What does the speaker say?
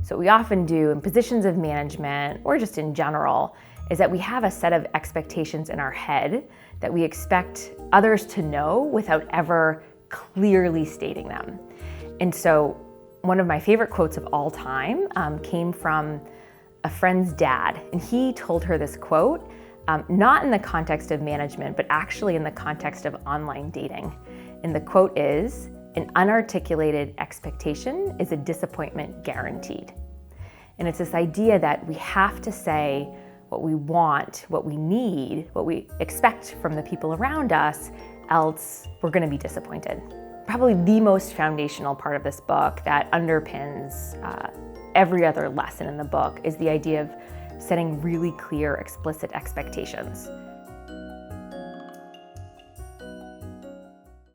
So what we often do in positions of management, or just in general, is that we have a set of expectations in our head that we expect others to know without ever clearly stating them. And so one of my favorite quotes of all time came from a friend's dad. And he told her this quote, not in the context of management, but actually in the context of online dating. And the quote is, "An unarticulated expectation is a disappointment guaranteed." And it's this idea that we have to say what we want, what we need, what we expect from the people around us, else we're going to be disappointed. Probably the most foundational part of this book that underpins every other lesson in the book is the idea of setting really clear, explicit expectations.